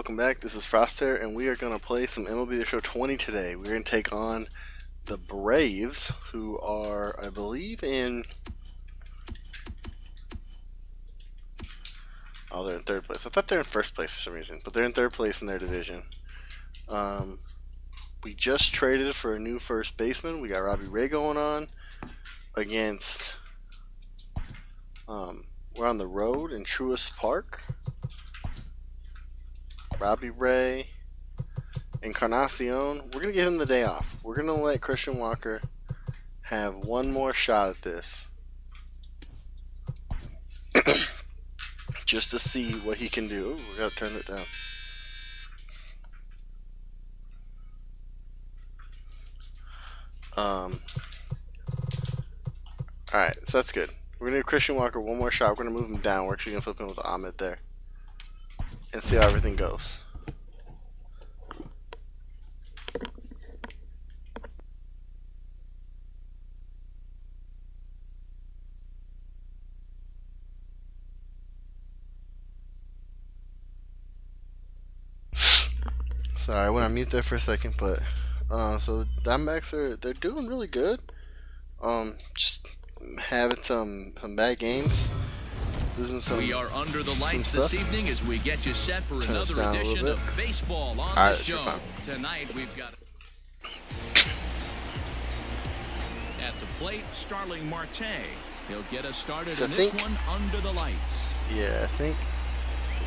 welcome back. This is Froster, and we are going to play some MLB The Show 20 today. We're going to take on the Braves, who are, I believe, in... Oh, they're in third place. I thought they were in first place for some reason, but they're in third place in their division. We just traded for a new first baseman. We got Robbie Ray going on against... we're on the road in Truist Park. Robbie Ray, Encarnacion. We're going to give him the day off. We're going to let Christian Walker have one more shot at this. Just to see what he can do. Ooh, we got to turn it down. Alright, so that's good. We're going to give Christian Walker one more shot. We're going to move him down. We're actually going to flip him with Ahmed there. And see how everything goes. Sorry, I went on mute there for a second, but so the Diamondbacks they're doing really good. Just having some bad games. We are under the lights this evening as we get you set for another edition of baseball on the show. Tonight we've got at the plate Starling Marte. He'll get us started in this one under the lights. Yeah, I think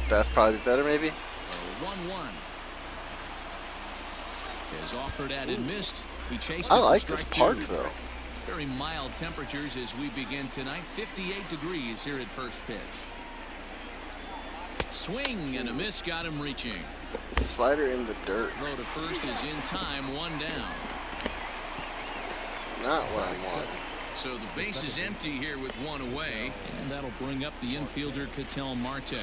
that's probably better maybe. 1-1 is offered at and missed. He chased I like this park though. Very mild temperatures as we begin tonight. 58 degrees here at first pitch. Swing and a miss, got him reaching. Slider in the dirt. Throw to first is in time, one down. Not what I want. So the base is empty here with one away, and that'll bring up the infielder Ketel Marte.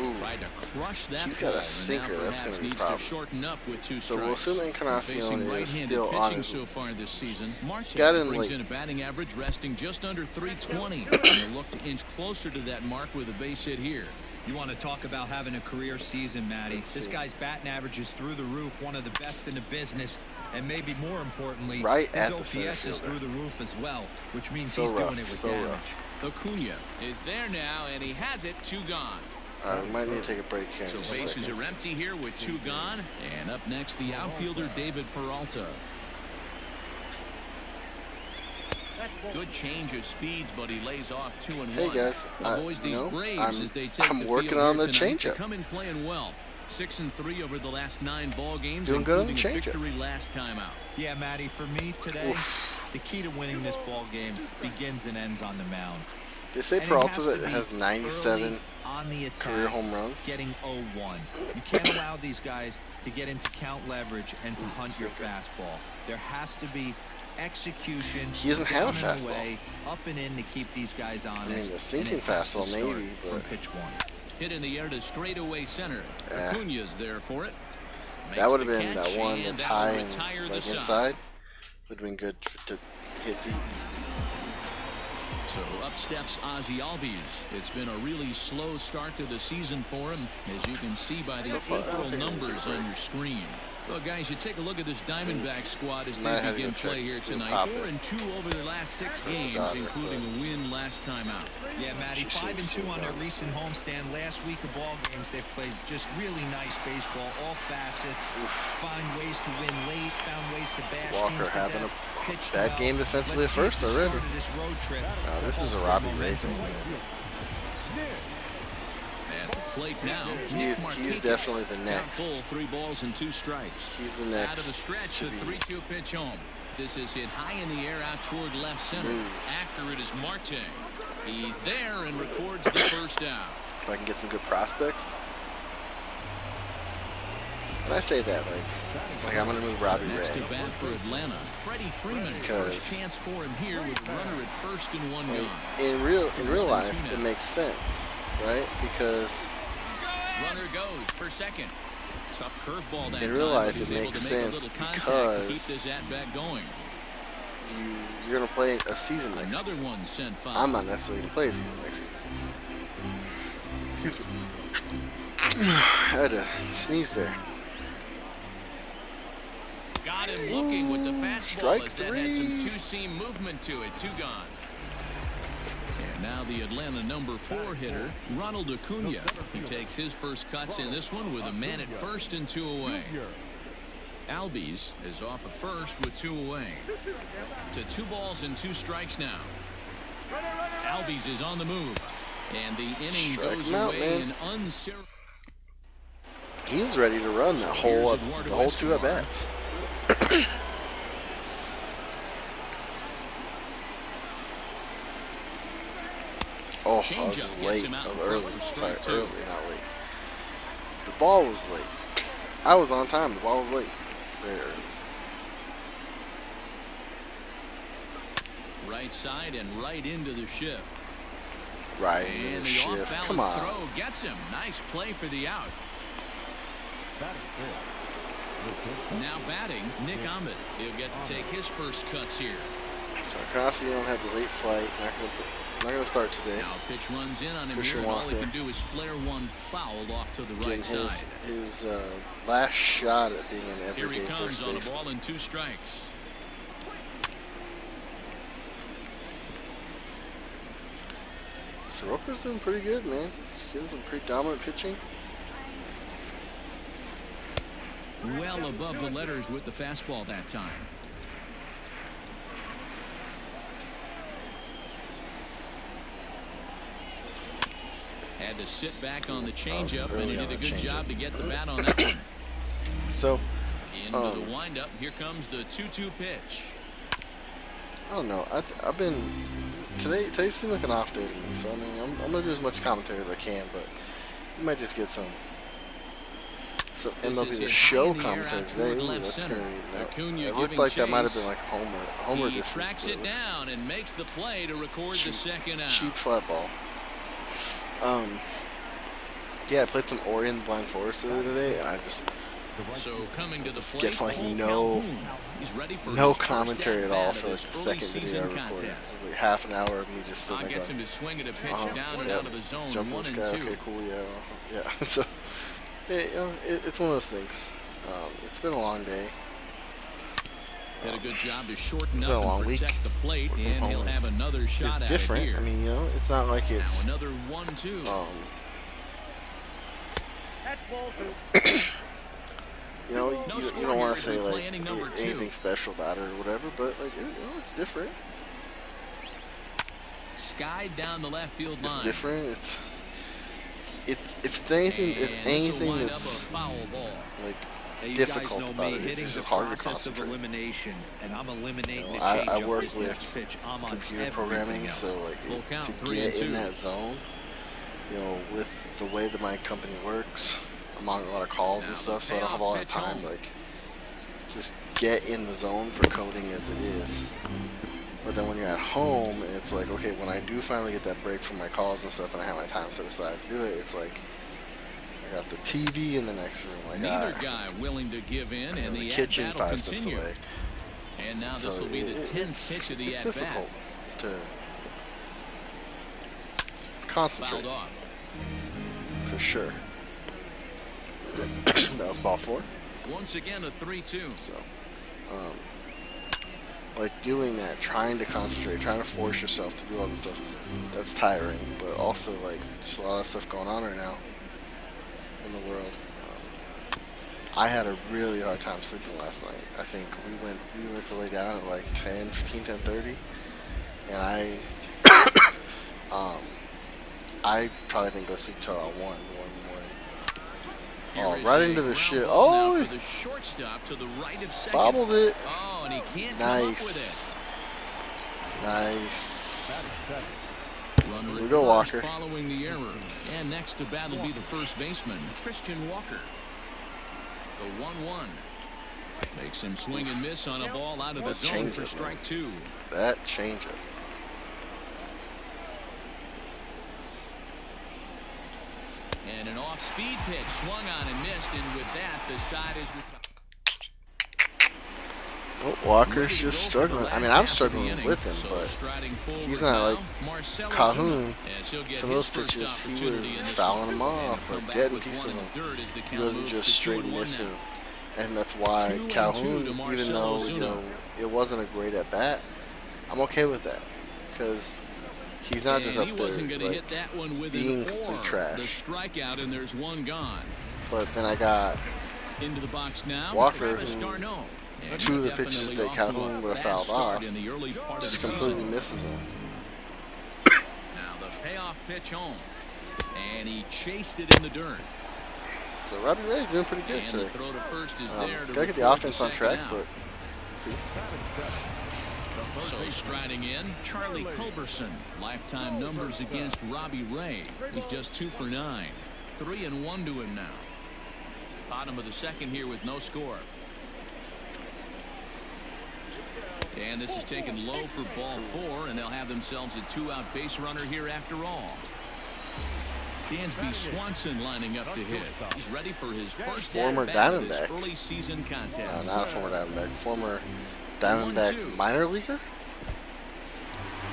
Ooh. Tried to crush that. He's got a sinker. That's going to be a problem. Shorten up with two so we'll assume Encarnacion is still on his... so far this season. Marte brings in a batting average resting just under 320. And they'll look to inch closer to that mark with a base hit here. You want to talk about having a career season, Matty. This guy's batting average is through the roof, one of the best in the business. And maybe more importantly, his OPS is through the roof as well, which means he's doing it with damage. Acuna is there now, and he has it, two gone. We might need to take a break here. So bases are empty here with two gone. And up next, the outfielder, David Peralta. Good change of speeds, but he lays off 2-1. Hey guys, boys, these Braves, as they take I'm working on the changeup. Come in playing well. 6-3 over the last 9 ball games, doing good on the including a victory last time out. Yeah, Matty, for me today, the key to winning this ball game begins and ends on the mound. They say Peralta has 97 on the attack, career home runs. Getting 0-1. You can't allow these guys to get into count leverage and to hunt your fastball. There has to be execution. He doesn't have a fastball. Up and in to keep these guys honest. I mean, the sinking fastball maybe, but from pitch one. Hit in the air to straightaway center. Acuna's there for it. That would have been that one that's high and like inside. Would have been good to hit deep. So up steps Ozzie Albies. It's been a really slow start to the season for him, as you can see by the April numbers on your screen. Well, guys, you take a look at this Diamondbacks squad as they begin play here tonight. 4-2 over their last 6 games, including a win last time out. Yeah, Matty, 5-2 on their recent homestand. Last week of ball games, they've played just really nice baseball, all facets. Find ways to win late, found ways to bash Walker having a bad game defensively at first already. This is a Robbie Ray thing. Plate now. He's definitely the next. Full 3 balls and 2 strikes. He's the next. Out of the stretch, the 3-2 pitch home. This is hit high in the air out toward left center. After it is Marte. He's there and records the first out. If I can get some good prospects. When I say that, like I'm gonna move Robbie Ray. Next to bat for Atlanta, Freddie Freeman. First chance for him here with runner at first and 1 gone. In real life, it makes sense, right? Because runner goes for second. Tough curveball that time. In real life, it makes sense because keep this at-bat going. You're going to play a season next Another season. one sent foul. I'm not necessarily going to play a season next season. Excuse me. I had to sneeze there. Got him looking with the fastball. Strike as that three. had some two-seam movement to it. 2 gone. And now the Atlanta number 4 hitter, Ronald Acuna. He takes his first cuts in this one with a man at first and 2 away. Albies is off at first with 2 away. To 2 balls and 2 strikes now. Albies is on the move. And the inning goes away in uncertain. He was ready to run the whole 2 at bats. Oh, I was just late. I was early. Sorry, early, not late. The ball was late. I was on time. The ball was late. Very early. Right side and right into the shift. Right into the shift. Come on. Throw gets him. Nice play for the out. Now batting, Nick Ahmed. He'll get to take his first cuts here. So Kasi don't have the late flight. Not gonna start today. Now pitch runs in on him here, and all he can do is flare one foul off to the right side. His last shot at being an everyday here he comes first on baseman. a ball and 2 strikes. Soroka's doing pretty good, man. He's getting some pretty dominant pitching. Well above the letters with the fastball that time. Had to sit back on the changeup, and he did a good job to get the bat on that one. So, into the windup, here comes the 2-2 pitch. I don't know. I've been today seemed like an off day to me. So I mean, I'm gonna do as much commentary as I can, but you might just get some MLB The Show commentary today. Ooh, that's gonna be, it looked like that might have been like a homer He distance. tracks it down and makes the play to record the second out. Cheap flat ball. Yeah, I played some Ori and the Blind Forest earlier today, and I just coming to the plate, get like no commentary at all for like the second video I recorded. It was like half an hour of me just sitting there going, him to swing at a pitch down and out of the zone. Jump in the sky, okay, cool, yeah. So, yeah, you know, it's one of those things. It's been a long day. Did a good job to shorten up and protect the plate, and he'll have another shot at it different. here. I mean, you know, it's not like it's now another 1-2. You know, you don't want to say like anything special about it or whatever, but like, you know, it's different. Skied down the left field line. It's different. It's if it's anything that's like difficult about it, it's just hard to concentrate. And I'm eliminating I work with computer programming, so like to get in that zone, you know, with the way that my company works, I'm on a lot of calls and stuff, so I don't have all that time. Like, just get in the zone for coding as it is. But then when you're at home, and it's like, okay, when I do finally get that break from my calls and stuff, and I have my time set aside to do it, it's like I got the TV in the next room. I got neither guy willing to give in, and the kitchen 5 steps away. And now this will be the 10th pitch of the at-bat. It's difficult to concentrate. Off. For sure. That was ball 4. Once again, a 3-2. So, like doing that, trying to concentrate, trying to force yourself to do all this stuff, that's tiring. But also, like, just a lot of stuff going on right now in the world. I had a really hard time sleeping last night. I think we went to lay down at like 10:30, and I probably didn't go sleep till 1 morning. Oh, right into the shit. Oh, the shortstop to the right of second. Bobbled it. Oh, and he can't nice. Nice. Runner we go, Walker. Following the error. And next to bat will be the first baseman, Christian Walker. The 1-1. Makes him swing and miss on a ball out of the zone for strike 2. That changeup. And an off-speed pitch swung on and missed, and with that, the side is retired. Well, Walker's just struggling. I mean, I'm struggling with him, but he's not like Calhoun. Some of those pitches, he was fouling them off or getting pieces of them. He wasn't just straight missing. And that's why Calhoun, even though, you know, it wasn't a great at bat, I'm okay with that. Because he's not just up there like being complete trash. But then I got Walker, who 2 of the pitches that Calhoun would have fouled off just completely misses him. Now the payoff pitch home, and he chased it in the dirt. So Robbie Ray's doing pretty good today. Gotta get the offense on track, but let's see. So striding in, Charlie Culberson. Lifetime numbers against Robbie Ray. He's just 2 for 9. 3-1 to him now. Bottom of the second here with no score. And this is taken low for ball 4, and they'll have themselves a 2-out base runner here after all. Dansby Swanson lining up to hit. He's ready for his first former Diamondback early season contest. Not a former Diamondback, former Diamondback minor leaguer.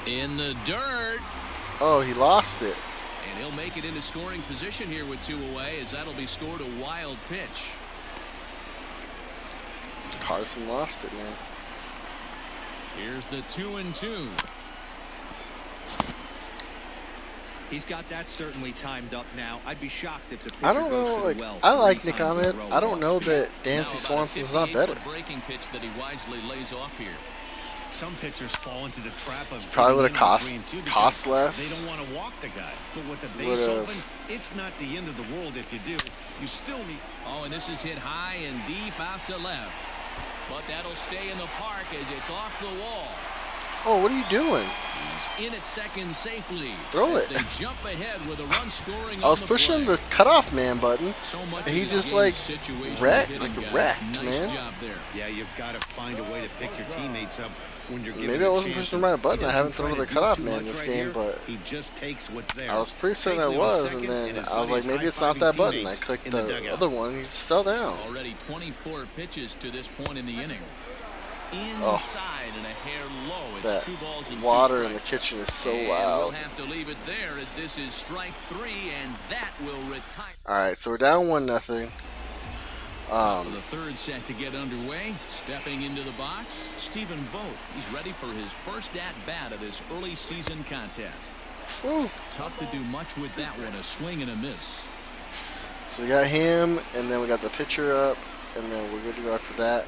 In the dirt. Oh, he lost it. And he'll make it into scoring position here with 2 away, as that'll be scored a wild pitch. Carson lost it, man. Here's the 2-2. He's got that certainly timed up now. I'd be shocked if the pitcher I don't know, like, I like Nick Ahmed. I don't know that Dansby Swanson's not better. Breaking pitch that he wisely lays off here. Some pitchers fall into the trap of probably would have cost less. They don't want to walk the guy, but with the base open, it's not the end of the world if you do. You still need. Oh, and this is hit high and deep out to left, but that'll stay in the park as it's off the wall. Oh, what are you doing? He's in at second safely. Throw it. They jump ahead with a run scoring. I was pushing the cutoff man button, and he just like wrecked, man. Yeah, you've got to find a way to pick your teammates up when you're giving. Maybe I wasn't pushing the right button. I haven't thrown the cutoff man this game, but he just takes what's there. I was pretty certain I was, and then I was like, maybe it's not that button. I clicked the other one, and he just fell down. Already 24 pitches to this point in the inning. Inside and a hair low. It's that 2 balls and 2 water strikes. in the kitchen is so and loud. We'll have to leave it there as this is strike 3, and that will retire. All right, so we're down 1-0. Top of the third set to get underway. Stepping into the box, Stephen Vogt. He's ready for his first at-bat of this early season contest. Ooh. Tough to do much with that one, a swing and a miss. So we got him, and then we got the pitcher up, and then we're good to go after that.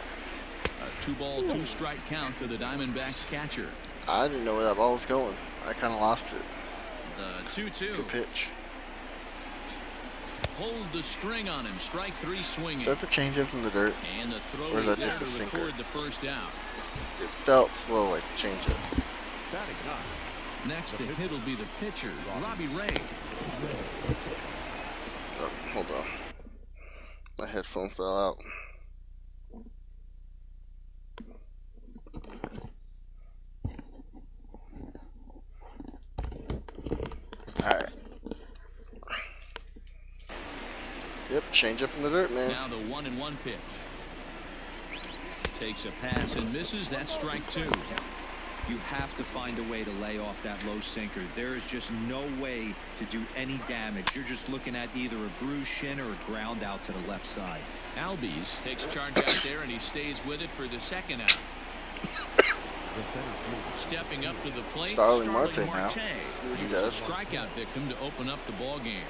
A 2-ball, 2-strike count to the Diamondbacks catcher. I didn't know where that ball was going. I kind of lost it. The 2-2. It's a good pitch. Hold the string on him. Strike 3 swinging. Is that the changeup from the dirt? And the throw or is that there just to a sinker? record the first out. It felt slow like the changeup. Next to hit will be the pitcher, Robbie Ray. Oh, hold on. My headphone fell out. Alright. Yep, change up in the dirt, man. Now the 1-1 pitch. Takes a pass and misses. That's strike 2. You have to find a way to lay off that low sinker. There is just no way to do any damage. You're just looking at either a bruised shin or a ground out to the left side. Albies takes charge out there, and he stays with it for the second out. Stepping up to the plate, Starling Marte now. He was a strikeout victim to open up the ball game.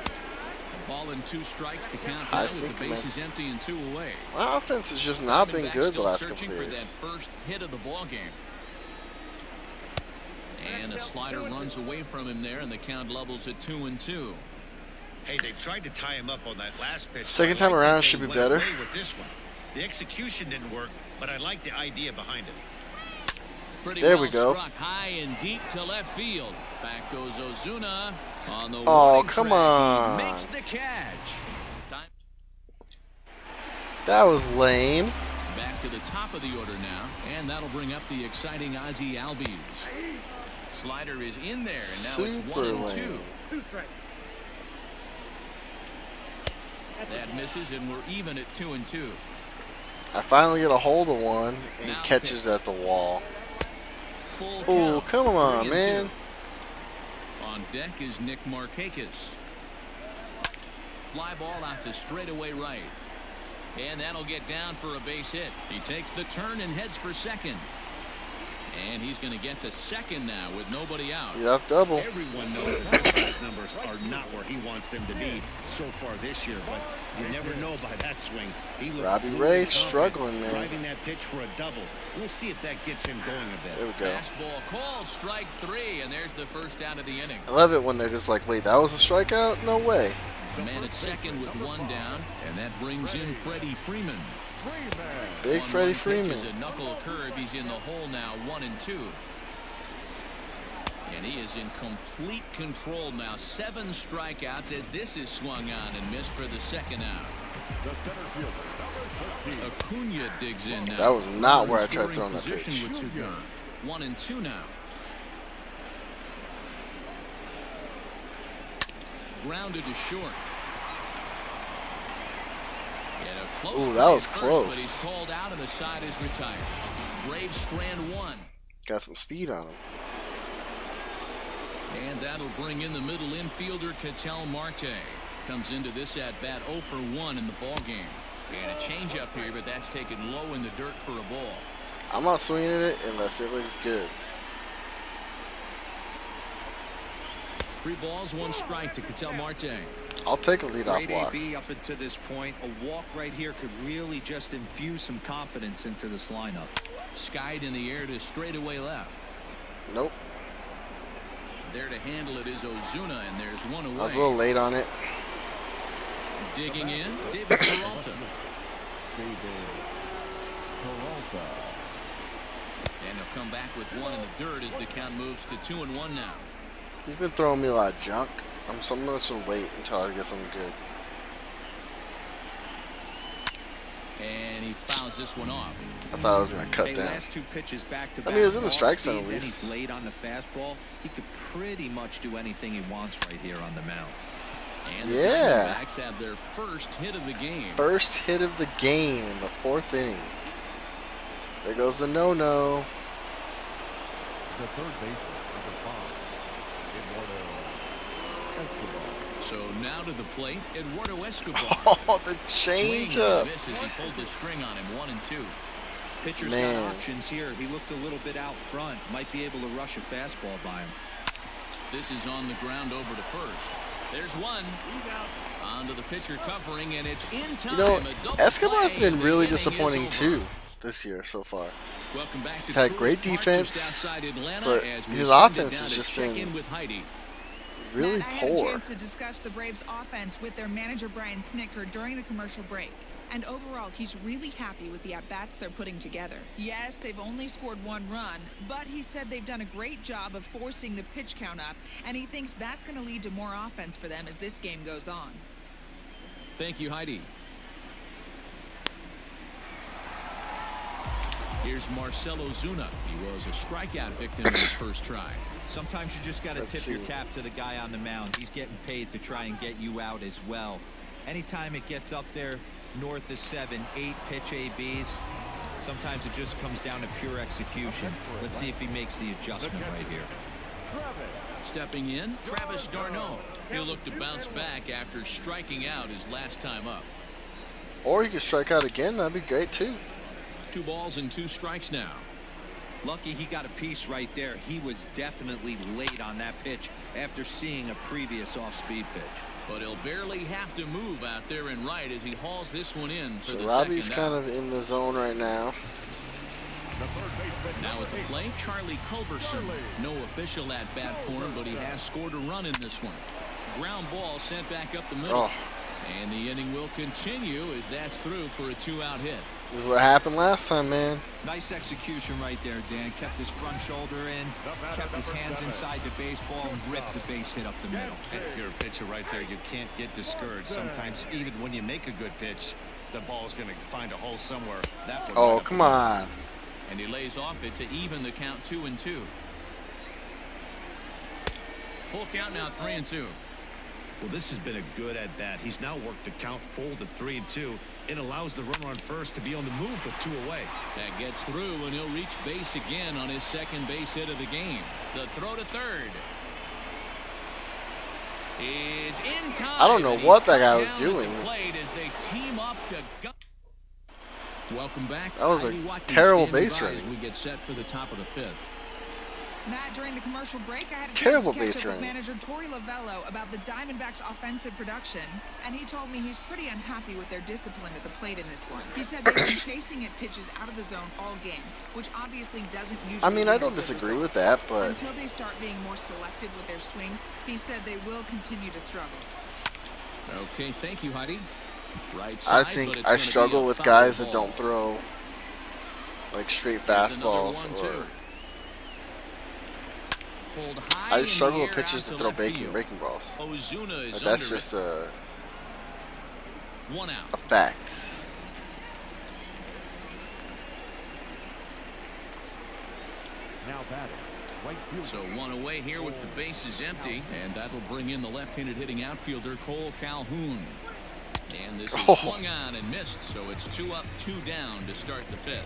A ball and 2 strikes, the count now with the bases empty and 2 away. My offense has just not been good the last couple of for days. that first hit of the ball game. And a slider runs away from him there, and the count levels at 2-2. Hey, they tried to tie him up on that last pitch. Second time around should be better. With this one. The execution didn't work, but I like the idea behind it. Pretty there well we go. Struck high and deep to left field. Back goes Ozuna on the oh, come track. on. He makes the catch. That was lame. Back to the top of the order now, and that'll bring up the exciting Ozzie Albies. Slider is in there, and now it's 1-2. That misses, and we're even at 2-2. I finally get a hold of one and he catches at the wall. Oh, come on, man. On deck is Nick Markakis. Fly ball out to straightaway right. And that'll get down for a base hit. He takes the turn and heads for second. And he's going to get to second now with nobody out. You have double. Everyone knows that his numbers are not where he wants them to be so far this year, but you never know by that swing. He looks Robbie Ray struggling, man. Driving that pitch for a double. We'll see if that gets him going a bit. There we go. Fastball called, strike 3, and there's the first out of the inning. I love it when they're just like, wait, that was a strikeout? No way. Man at second with one down, and that brings in Freddie Freeman. Big Freddie Freeman. A knuckle curve. He's in the hole now, 1-2. And he is in complete control now. 7 strikeouts as this is swung on and missed for the second out. Acuna digs in now. That was not where I tried throwing that pitch. 1-2 now. Grounded to short. Ooh, that was close. But he's called out and the side is retired. Braves strand 1. Got some speed on him. And that'll bring in the middle infielder Ketel Marte. Comes into this at bat 0 for 1 in the ball game. And a changeup here, but that's taken low in the dirt for a ball. I'm not swinging at it unless it looks good. 3 balls, 1 strike to Ketel Marte. I'll take a leadoff walk. AB up until this point. A walk right here could really just infuse some confidence into this lineup. Skied in the air to straightaway left. Nope. There to handle it is Ozuna, and there's one away. I was a little late on it. Digging in, David Peralta. And he'll come back with 1 in the dirt as the count moves to 2-1 now. He's been throwing me a lot of junk. I'm just going to wait until I get something good. And he fouls this one off. I thought I was going to cut down. Last 2 pitches back to back. I mean, it was in the strike zone at least. He's late on the fastball. He could pretty much do anything he wants right here on the mound. And the Diamondbacks have their first hit of the game. First hit of the game in the 4th inning. There goes the no-no. The third baseman, number 5, So now to the plate, Eduardo Escobar. Oh, the changeup. Misses. He pulled the string on him, 1-2. Pitcher's got options here. He looked a little bit out front. Might be able to rush a fastball by him. This is on the ground over to first. There's one. Onto the pitcher covering, and it's in time. You know, Escobar's been really disappointing too this year so far. Welcome back. He's had great defense, but his offense has just been really Matt, I had a chance to discuss the Braves' offense with their manager Brian Snitker during the commercial break. And overall, he's really happy with the at-bats they're putting together. Yes, they've only scored 1 run, but he said they've done a great job of forcing the pitch count up, and he thinks that's going to lead to more offense for them as this game goes on. Thank you, Heidi. Here's Marcell Ozuna. He was a strikeout victim in his first try. Sometimes you just got to tip your cap to the guy on the mound. He's getting paid to try and get you out as well. Anytime it gets up there north of 7, 8 pitch ABs, sometimes it just comes down to pure execution. Let's see if he makes the adjustment right here. Stepping in, Travis d'Arnaud. He'll look to bounce back after striking out his last time up. Or he could strike out again. That'd be great too. 2 balls and 2 strikes now. Lucky he got a piece right there. He was definitely late on that pitch after seeing a previous off-speed pitch. But he'll barely have to move out there and right as he hauls this one in for the Robbie's second kind out. of in the zone right now. Now at the plate, Charlie Culberson. No official at bat for him, but he has scored a run in this one. Ground ball sent back up the middle. Oh. And the inning will continue as that's through for a 2-out hit. This is what happened last time, man. Nice execution right there, Dan. Kept his front shoulder in, kept his hands inside the baseball, and ripped the base hit up the middle. And if you're a pitcher right there, you can't get discouraged. Sometimes even when you make a good pitch, the ball's going to find a hole somewhere. That one Oh, come on. And he lays off it to even the count 2-2. Full count now, 3-2. Well, this has been a good at-bat. He's now worked the count full to 3-2. It allows the runner on first to be on the move with 2 away. That gets through, and he'll reach base again on his second base hit of the game. The throw to third is in time. I don't know what that guy was doing. As they team up to welcome back. That was a terrible base running. As we get set for the top of the 5th. Matt, during the commercial break, I had a terrible chance base to catch up running. with manager Torey Lavello about the Diamondbacks' offensive production, and he told me he's pretty unhappy with their discipline at the plate in this one. He said they've been chasing at pitches out of the zone all game, which obviously doesn't usually. I mean, I lead to don't good disagree results. with that, but Until they start being more selective with their swings, he said they will continue to struggle. Okay, thank you, Heidi. Right I side, think but it's I gonna be struggle a with foul guys that ball. don't throw like straight There's another fastballs 1-2. or. Pulled high I in just struggle the with air pitchers out that to throw left field. breaking balls. Ozuna is But that's under just it. a 1 out. fact. Now batting. Right field. So 1 away here with the bases empty, and that'll bring in the left-handed hitting outfielder Cole Calhoun. And this is swung on and missed, so it's 2 up, 2 down to start the 5th.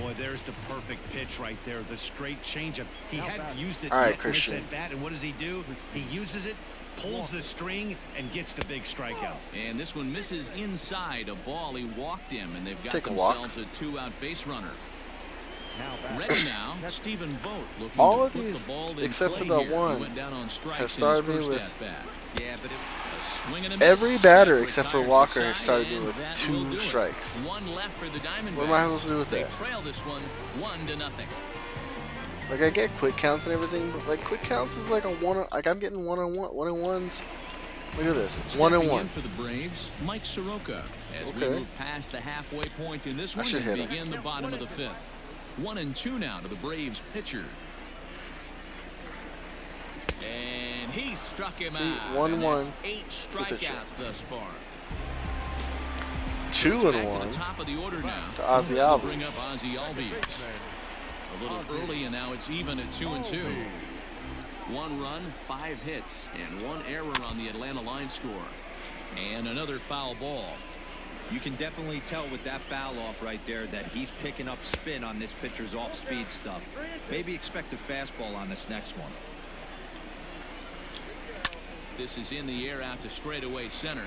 Boy, there's the perfect pitch right there. The straight changeup. He hadn't used it All right, yet to miss Christian. that bat, and what does he do? He uses it, pulls the string, and gets the big strikeout. And this one misses inside a ball. He walked him, and they've got Take a walk. themselves a 2-out base runner. Now batting. Ready now, Stephen Vogt looking All to of put these, the ball in except for play the here. He one, went down on strikes has in started his me first with at-bat. Yeah, but A swing and a miss. every batter That except for retires Walker the has side, started me and with that will do 2 it. strikes. 1 left for the Diamondbacks. What am I supposed to do with They that? trail this one 1-0. Like I get quick counts and everything, but like quick counts is like a one. Like I'm getting 1-on-1s. Look at this, Stepping 1-on-1. in for the Braves, Mike Soroka. As we Okay. move past the halfway point in this I one should and hit him. begin the bottom of the 5th. 1-2 now to the Braves pitcher. And he struck him See, out. 1-1 And that's 8 strikeouts thus far. 2-1 Back to the top of the order now. to Ozzy We'll bring up Albies. Ozzy Albies. A little early, and now it's even at 2-2. 1 run, 5 hits, and 1 error on the Atlanta line score. And another foul ball. You can definitely tell with that foul off right there that he's picking up spin on this pitcher's off-speed stuff. Maybe expect a fastball on this next one. This is in the air out to straightaway center.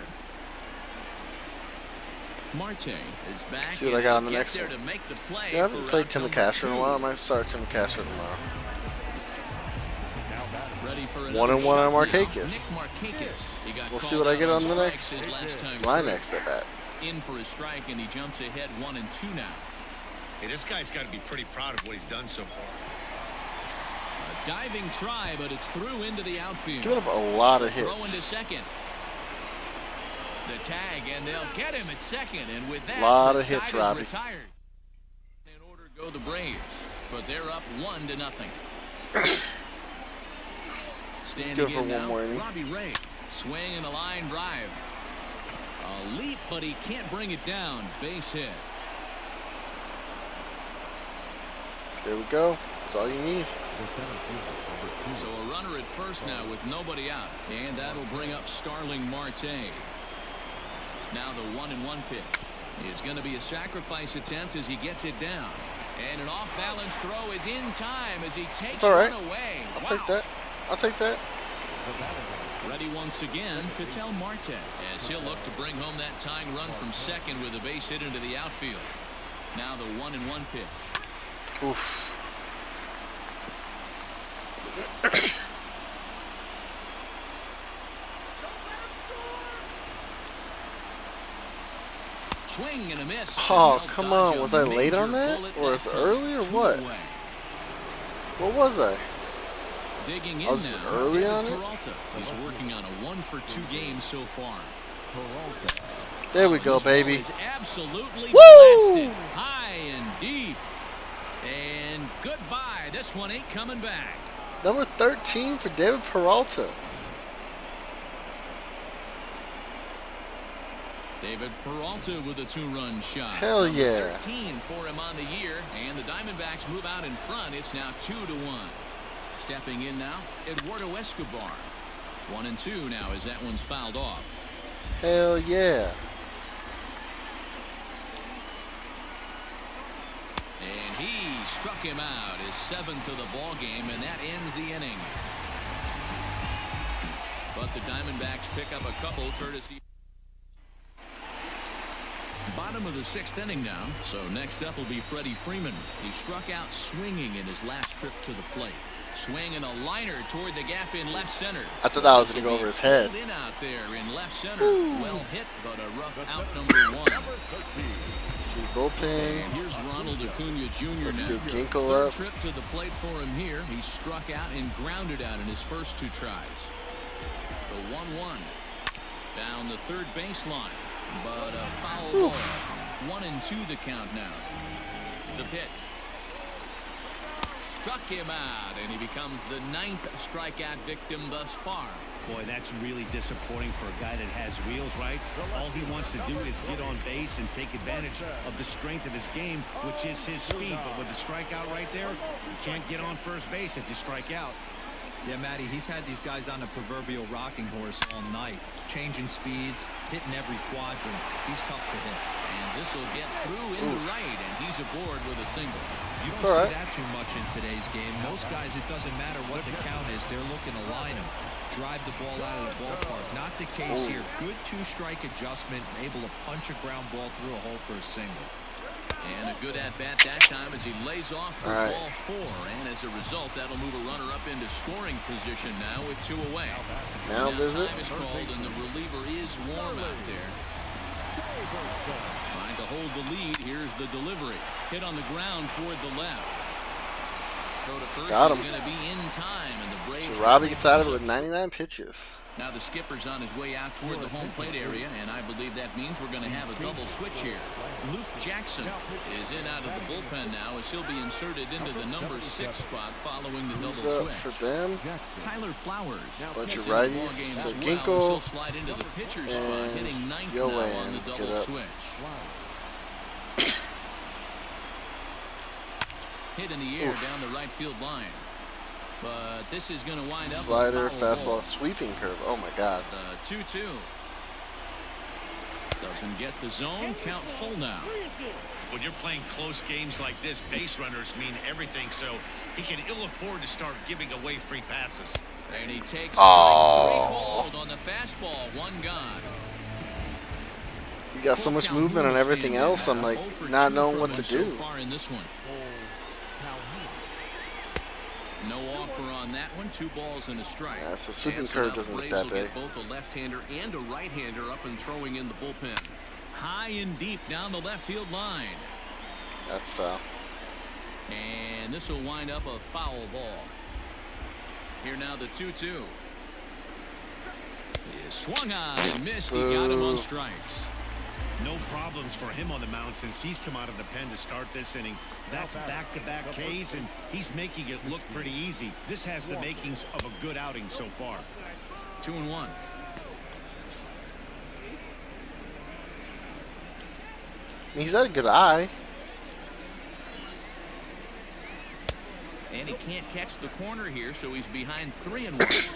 Marte is back. See what I got on the next there one. to make the play. Yeah, I haven't for played out Tim number McCasher in a 2. while. I might start Tim McCasher tomorrow. Ready for 1-1 another on shot now. Markakis. Nick Markakis. He got We'll see called what I out get on the strikes next. his last time My through. next at bat. In for a strike, and he jumps ahead 1-2 now. Hey, this guy's got to be pretty proud of what he's done so far. A diving try, but it's through into the outfield. Giving up a lot of Throw into hits. second. The tag, and they'll get him at second, and with that, Lot the of hits, side is Robbie. retired. In order go the Braves, but they're up 1-0. Standing Good for in one now, more inning. Robbie Ray, swing and a line drive. A leap, but he can't bring it down. Base hit. There we go. That's all you need. The center fielder, number 2. So a runner at first now with nobody out, and that'll bring up Starling Marte. Now the 1-1 pitch is going to be a sacrifice attempt as he gets it down, and an off-balance throw is in time as he takes It's all right. one away. I'll Wow. take that. I'll take that. The batter. Ready once again, Ketel Marte, as he'll look to bring home that tying run from second with a base hit into the outfield. Now the 1-1 pitch. Oof. Swing and a miss. Oh, And they'll come dodge on. a Was I late on major that? bullet Or is it time. early or 2 what? away. What was I? Digging in I was now, early David on it? Peralta. He's working on a 1-for-2 game so far. Peralta. There we go, This ball baby. is absolutely Woo! blasted high and deep. And goodbye. This one ain't coming back. Number 13 for David Peralta. David Peralta with a 2-run shot. Hell Number yeah. 13 for him on the year, and the Diamondbacks move out in front. It's now 2-1. Stepping in now, Eduardo Escobar. 1-2 now as that one's fouled off. Hell yeah. And he struck him out, his 7th of the ball game, and that ends the inning. But the Diamondbacks pick up a couple courtesy. Bottom of the 6th inning now. So next up will be Freddie Freeman. He struck out swinging in his last trip to the plate. Swinging a liner toward the gap in left center. I thought that was going to go over his head. In out there in left center. Ooh. Well hit, but a rough out #1. See bullpen. And here's Ronald Acuna Jr. Let's now. get Ginkgo Third up. Trip to the plate for him here. He struck out and grounded out in his first 2 tries. The 1-1 down the third baseline, but a foul ball. 1-2 the count now. The pitch. Struck him out, and he becomes the 9th strikeout victim thus far. Boy, that's really disappointing for a guy that has wheels, right? All he wants to do is get on base and take advantage of the strength of his game, which is his speed. But with the strikeout right there, you can't get on first base if you strike out. Yeah, Matty, he's had these guys on a proverbial rocking horse all night, changing speeds, hitting every quadrant. He's tough to hit. And this will get through into right, and he's aboard with a single. You don't see that too much in today's game. Most guys, it doesn't matter what the count is, they're looking to line him, drive the ball out of the ballpark. Not the case here. Good 2-strike adjustment, able to punch a ground ball through a hole for a single. And a good at-bat that time as he lays off for ball 4. And as a result, that'll move a runner up into scoring position now with 2 away. Now visit. Time is called, and the reliever is warm out there. Trying to hold the lead. Here's the delivery. Hit on the ground toward the left. Throw to first Got him. is going to be in time, and the Braves. So Robbie gets out of it with 99 pitches. Now the skipper's on his way out toward the home plate area, and I believe that means we're going to have a double switch here. Luke Jackson is in out of the bullpen now as he'll be inserted into the number 6 spot following the double switch. For them? Tyler Flowers. Bunch of righties. So Ginkgo He'll slide into the pitcher's spot, hitting 9th now on the double switch. Hit in the air down the right field line. But this is going to wind up slider, fastball, sweeping curve. Oh my God. 2-2. Doesn't get the zone. Count full now. When you're playing close games like this, base runners mean everything, so he can ill afford to start giving away free passes. And he takes hold on the fastball. 1 gone. You got so much movement on everything else. I'm like not knowing what to do. So far in this one. No offer on that one. 2 balls and a strike. Yeah, so sweeping curve doesn't look that big. Both a left-hander and a right-hander up and throwing in the bullpen. High and deep down the left field line. That's foul. And this will wind up a foul ball. Here now the 2-2. He swung on and missed. He got him on strikes. No problems for him on the mound since he's come out of the pen to start this inning. That's back-to-back Ks, and he's making it look pretty easy. This has the makings of a good outing so far. 2-1. He's had a good eye. And he can't catch the corner here, so he's behind 3-1.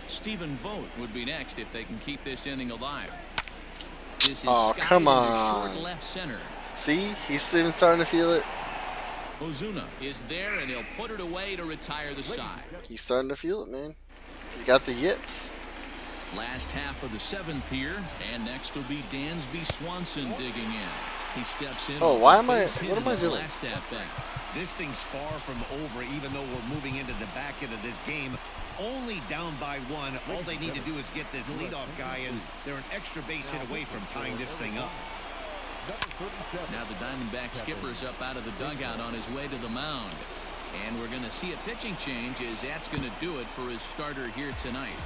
Stephen Vogt would be next if they can keep this inning alive. This is come on. Short left center. See, he's even starting to feel it. Ozuna is there, and he'll put it away to retire the side. He's starting to feel it, man. He got the yips. Last half of the 7th here, and next will be Dansby Swanson digging in. He steps in. Oh, why am I? What am I doing? Last at bat. This thing's far from over, even though we're moving into the back end of this game. Only down by 1. All they need to do is get this leadoff guy, and they're an extra base hit away from tying this thing up. Now the Diamondback skipper's up out of the dugout on his way to the mound. And we're going to see a pitching change as that's going to do it for his starter here tonight.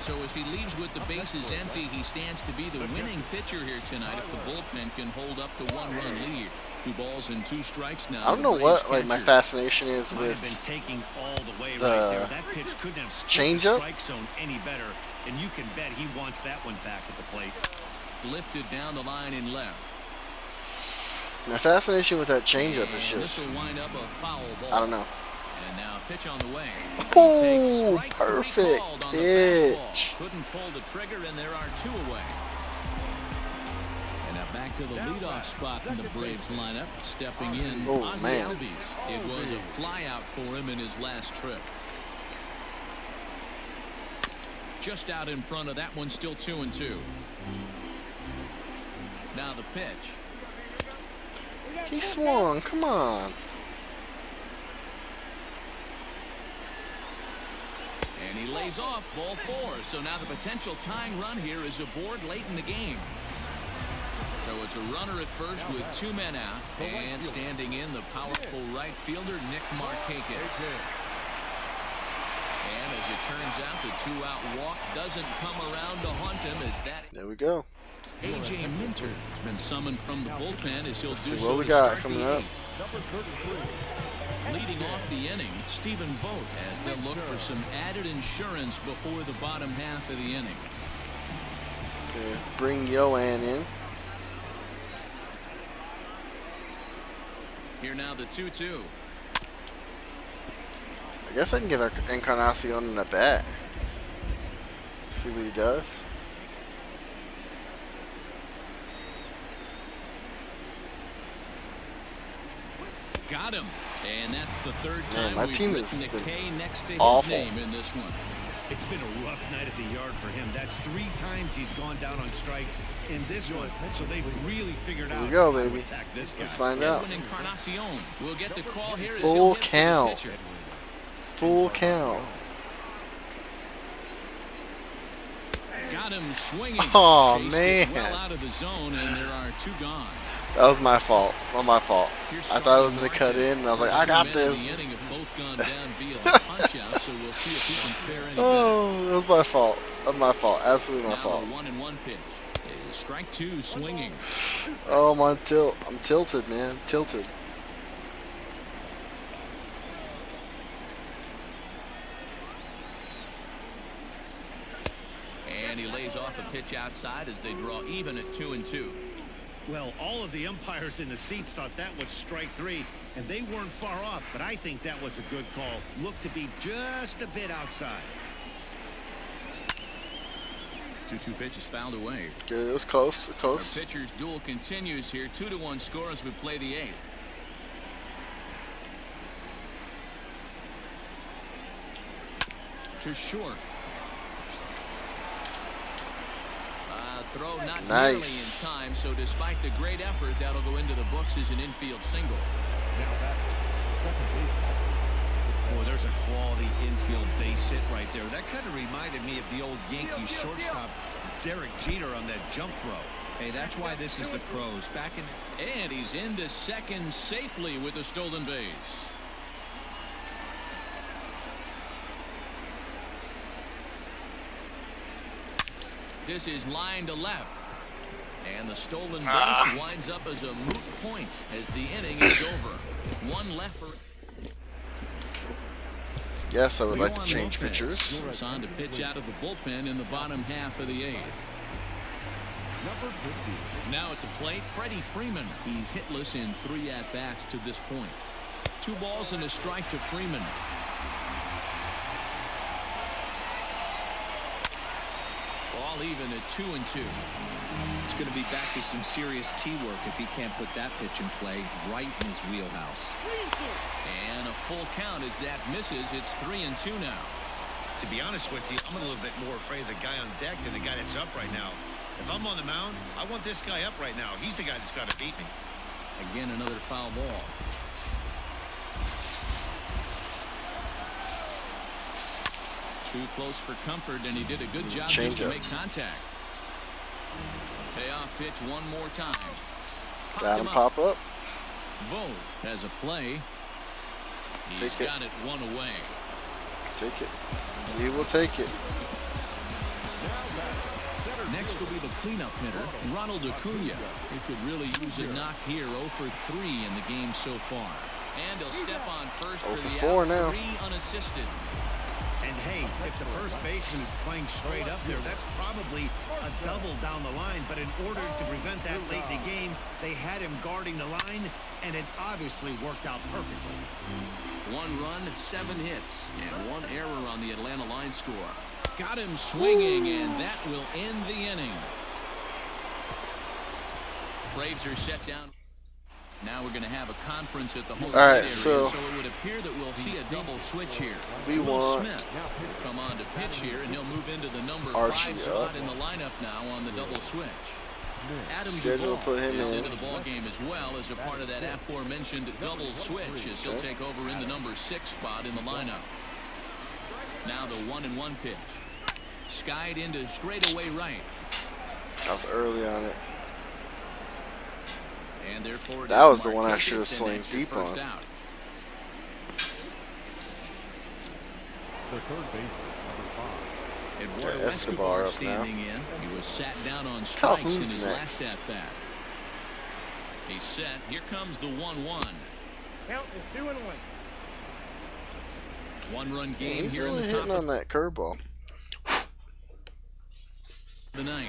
So as he leaves with the bases empty, he stands to be the winning pitcher here tonight if the bullpen can hold up the 1-run lead. 2 balls and 2 strikes now. I don't know what like my fascination is with taking all the way the right there. That pitch couldn't have changeup. Strike zone any better, and you can bet he wants that one back at the plate. Lifted down the line in left. My fascination with that changeup is just, This will wind up a foul ball. I don't know. And now pitch on the way. Oh, perfect pitch. Couldn't pull the trigger, and there are 2 away. And now back to the leadoff spot in the Braves lineup. Stepping in, Ozzie Albies. It was a flyout for him in his last trip. Just out in front of that one, still 2-2. Now the pitch. He swung. Come on. And he lays off ball 4. So now the potential tying run here is aboard late in the game. So it's a runner at first with 2 men out. And standing in, the powerful right fielder, Nick Markakis. And as it turns out, the 2-out walk doesn't come around to haunt him as that. There we go. A.J. Minter has been summoned from the bullpen as he'll do See so what we to got start coming the up. 8th. Leading off the inning, Stephen Vogt, as they'll look for some added insurance before the bottom half of the inning. Okay, bring Yoan in. Here now the 2-2. I guess I can give Encarnacion a bat. See what he does. Got him. And that's the 3rd time my we've team written has the been K next to awful. his name in this one. It's been a rough night at the yard for him. That's 3 times he's gone down on strikes in this one. So they've really figured out Here we go, how to baby. attack this guy. Let's find out. Edwin Encarnacion will get the call here as Full he'll hit for the count. pitcher. Full count. Got him swinging. Oh, Chased man. it well out of the zone, and there are 2 gone. That was my fault. Not my fault. I thought it was going to cut in, and I was like, I got this. Oh, that was my fault. That was my fault. Absolutely my fault. 1-1 pitch. Strike 2 swinging. Oh, I'm on tilt. I'm tilted, man. Tilted. And he lays off a pitch outside as they draw even at 2-2. Well, all of the umpires in the seats thought that was strike 3, and they weren't far off, but I think that was a good call. Looked to be just a bit outside. 2-2 pitch is fouled away. Good. It was close. Close. Our pitcher's duel continues here. 2-1 score as we play the 8th. To short. Throw not nearly in time, so despite the great effort, that'll go into the books as an infield single. Boy, there's a quality infield base hit right there. That kind of reminded me of the old Yankees shortstop Derek Jeter on that jump throw. Hey, that's why this is the pros. Back in. And he's into second safely with a stolen base. This is line to left. And the stolen base winds up as a moot point as the inning is over. 1 left for. Yes, I would like to change pitchers. It's on to pitch out of the bullpen in the bottom half of the 8th. Now at the plate, Freddie Freeman. He's hitless in 3 at-bats to this point. 2 balls and a strike to Freeman. All even at 2-2. It's going to be back to some serious T-work if he can't put that pitch in play right in his wheelhouse. And a full count as that misses. It's 3-2 now. To be honest with you, I'm a little bit more afraid of the guy on deck than the guy that's up right now. If I'm on the mound, I want this guy up right now. He's the guy that's got to beat me. Again, another foul ball. Too close for comfort, and he did a good job just to make contact. Payoff pitch one more time. Got him pop up. Vogt has a play. He's got it 1 away. Take it. We will take it. Next will be the cleanup hitter, Ronald Acuna. He could really use a knock here. 0 for 3 in the game so far. And he'll step on first for the 4 out, now. 3 unassisted. And hey, if the first baseman is playing straight up there, that's probably a double down the line. But in order to prevent that late in the game, they had him guarding the line, and it obviously worked out perfectly. 1 run, 7 hits, and 1 error on the Atlanta line score. Got him swinging, and that will end the inning. Braves are set down. Now we're going to have a conference at the home All right, area, so it would appear that we'll see a double switch here. We Will want Smith will come on to pitch here, and he'll move into the number Archie 5 spot in the lineup now on the double switch. Adam schedule Duvall put him is in. into the ball game as well as a part of that aforementioned double switch as he'll take over in the number 6 spot in the lineup. Now the 1-1 pitch. Skied into straightaway right. I was early on it. And therefore that was the one I should have swung deep on. Out. The third baseman, number 5. Eduardo Escobar up standing now. in. He was sat down on strikes Calhoun's in his next. last at bat. He's set. Here comes the 1-1. Count is 2-1. 1-run game He's here really in the top hitting on that curveball. of the 9th.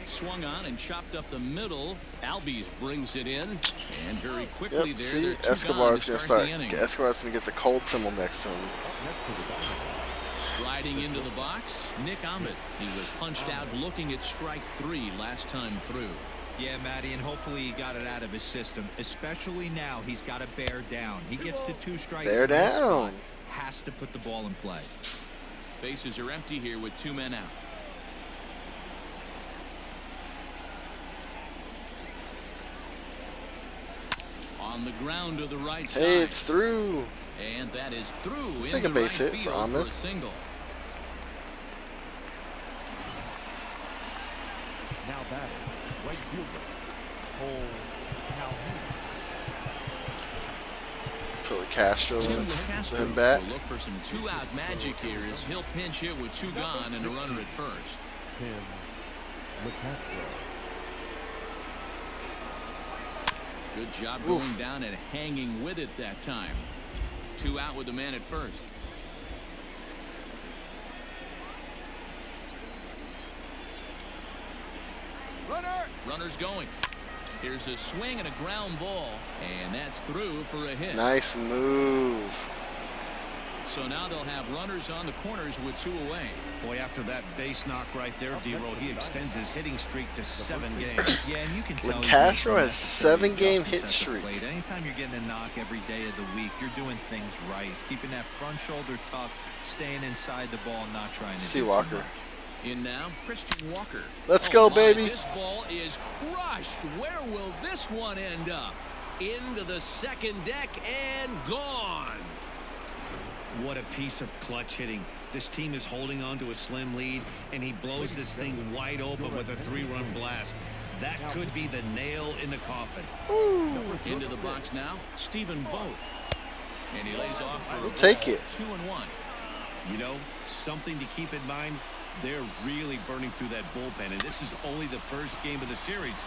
Swung on and chopped up the middle. Albies brings it in, and very quickly Yep, there. see, they're 2 Escobar's gone gonna to start. the inning. Escobar's gonna get the cold symbol next to him. Next to the Diamondbacks. Striding into the box, Nick Ahmed. He was punched out looking at strike 3 last time through. Yeah, Matty, and hopefully he got it out of his system. Especially now, he's got to bear down. He gets the 2 strikes. Bear in this down. spot, has to put the ball in play. Bases are empty here with 2 men out. On the ground to the right side. Hey, it's through. And that is through. Take a base hit for Ahmed. Ahmed. A single. Now batting, right fielder, Cole Calhoun. Put Castro Tim in. Castro Put him back. will look for some 2-out magic here as he'll pinch hit with 2 gone and a runner at first. Tim McCastro. Good job going down and hanging with it that time. 2 out with the man at first. Runner's going. Here's a swing and a ground ball, and that's through for a hit. Nice move. So now they'll have runners on the corners with 2 away. Boy, after that base knock right there, D-Roll, he extends his hitting streak to 7 games. Yeah, and you can tell. Castro has 7-game hit streak. Anytime you're getting a knock every day of the week, you're doing things right. He's keeping that front shoulder tucked, staying inside the ball, not trying to. See do too Walker. much. In now, Christian Walker. Let's go, my, baby. This ball is crushed. Where will this one end up? Into the second deck and gone. What a piece of clutch hitting. This team is holding on to a slim lead, and he blows this thing wide open with a 3-run blast. That could be the nail in the coffin. Into the box now, Stephen Vogt. And he lays off for a Take it. 2-1. You know, something to keep in mind, they're really burning through that bullpen, and this is only the first game of the series.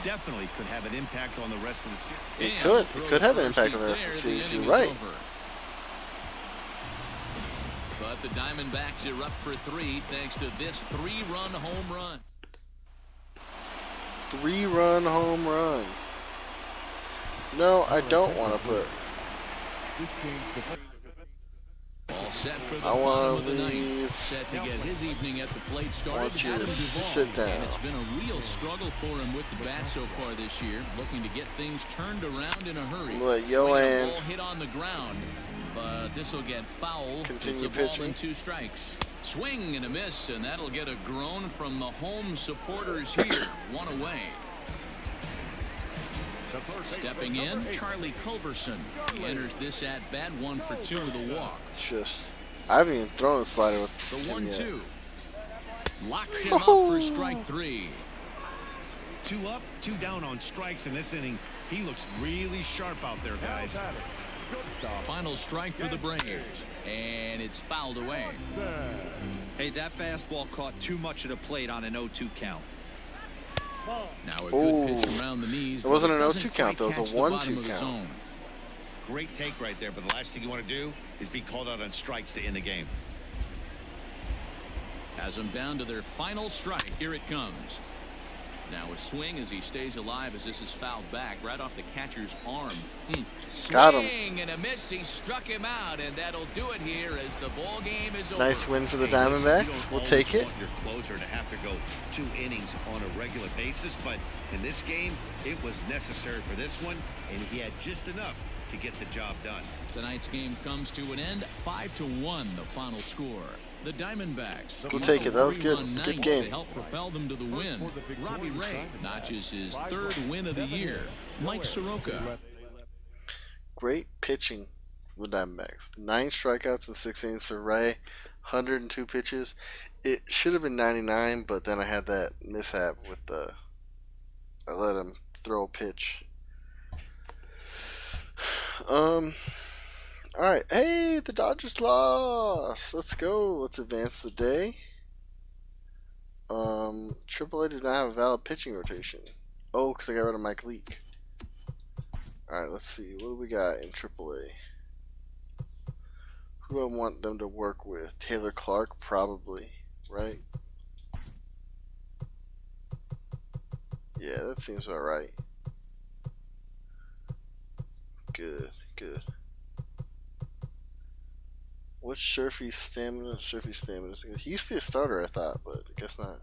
Definitely could have an impact on the rest of the series. It could. It could have an impact on the rest of the series. You're right. But the Diamondbacks erupt for 3 thanks to this 3-run home run. 3-run home run. No, I don't want to put. All set for the I bottom want of to the ninth. leave. Set to get his evening at the plate started. I want you to Adam Duvall. sit down. And it's been a real struggle for him with the bat so far this year, looking to get things turned around in a hurry. Let Swing and Yoan ball hit on the ground, but this will get foul. continue it's a ball pitching. and 2 strikes. Swing and a miss, and that'll get a groan from the home supporters here. 1 away. Stepping in, Charlie Culberson. He enters this at bat 1 for 2 with a walk. Just, I haven't even thrown a slider with The him yet. 1-2. Locks him up for strike 3. 2 up, 2 down on strikes in this inning. He looks really sharp out there, guys. Final strike for the Braves, and it's fouled away. Hey, that fastball caught too much of the plate on an 0-2 count. Now a good pitch around the knees. It wasn't an doesn't 0-2 count, though. It was a 1-2 count. Zone. Great take right there, but the last thing you want to do is be called out on strikes to end the game. Has them down to their final strike. Here it comes. Now a swing as he stays alive as this is fouled back right off the catcher's arm. Got him. Swing and a miss. He struck him out, and that'll do it here as the ball game is over. Nice win for the Diamondbacks. We'll take it. Your closer to have to go 2 innings on a regular basis, but in this game, it was necessary for this one, and he had just enough to get the job done. Tonight's game comes to an end. 5-1, the final score. The Diamondbacks. We'll take it. That was good. Good game. To help propel them to the win. Robbie Ray notches his 3rd win of the year. Mike Soroka. Great pitching for the Diamondbacks. 9 strikeouts in 6 innings for Ray. 102 pitches. It should have been 99, but then I had that mishap with the. I let him throw a pitch. Alright, hey, the Dodgers lost. Let's go. Let's advance the day. AAA did not have a valid pitching rotation. Oh, because I got rid of Mike Leake. Alright, let's see. What do we got in AAA? Who do I want them to work with? Taylor Clark, probably, right? Yeah, that seems about right. Good, good. What's Sherfy's stamina? Sherfy's stamina. He used to be a starter, I thought, but I guess not.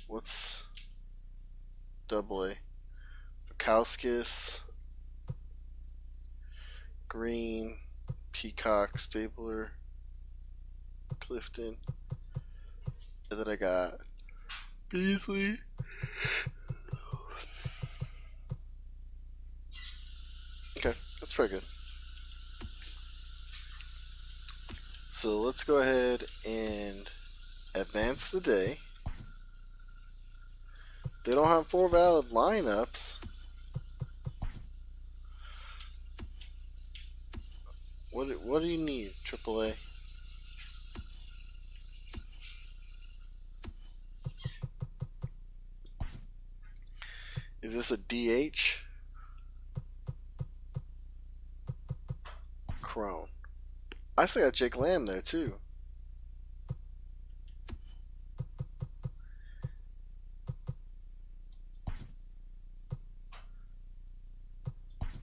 What's AA? Bukowskis, Green, Peacock, Stabler, Clifton. And then I got Beasley. Okay, that's pretty good. So let's go ahead and advance the day. They don't have 4 valid lineups. What do you need, AAA? Is this a DH? Crone. I still got Jake Lamb there too.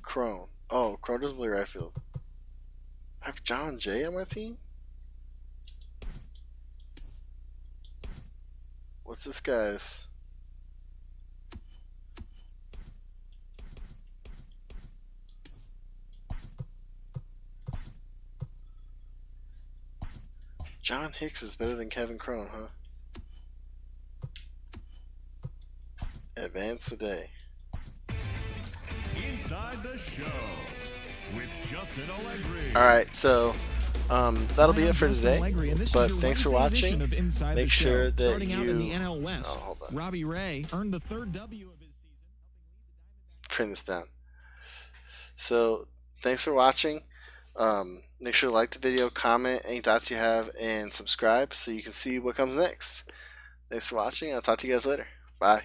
Crone. Oh, Crone doesn't play right field. I have John Jay on my team? What's this guy's? John Hicks is better than Kevin Crone, huh? Advance today. Inside the show with Justin Allegri. Alright, so that'll be it for today. But thanks for watching. Make sure that you hold on. Robbie Ray earned the 3rd W of his season. Turn this down. So thanks for watching. Make sure to like the video, comment any thoughts you have, and subscribe so you can see what comes next. Thanks for watching. I'll talk to you guys later. Bye.